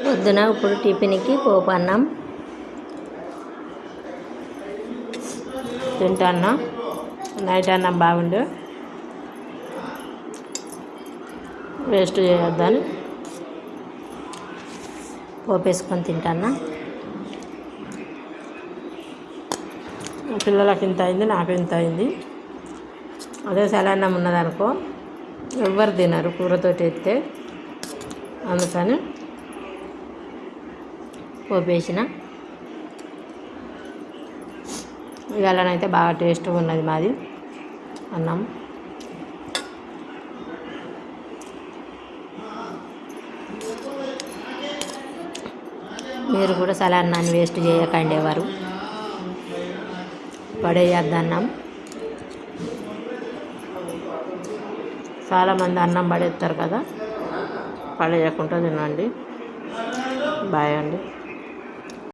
పొద్దున ఇప్పుడు టిఫిన్కి పోపు అన్నం తింటాన్నా. నైట్ అన్నం బాగుండు, వేస్ట్ చేయొద్దని పోపు వేసుకొని తింటాన్నా. పిల్లలకి ఇంత అయింది, నాకు ఇంత అయింది. అదే సలన్నం ఉన్నదనుకో ఎవ్వరు తినరు కూరతోటి ఎత్తే, అందుకని పోపు వేసిన. ఇవాళనైతే బాగా టేస్ట్గా ఉన్నది మాది అన్నం. మీరు కూడా సలన్నాన్ని వేస్ట్ చేయకండి, ఎవరు పడేయద్దు. చాలామంది అన్నం పడేస్తారు కదా, పడేయకుండా తినండి. బాయ్ అండి.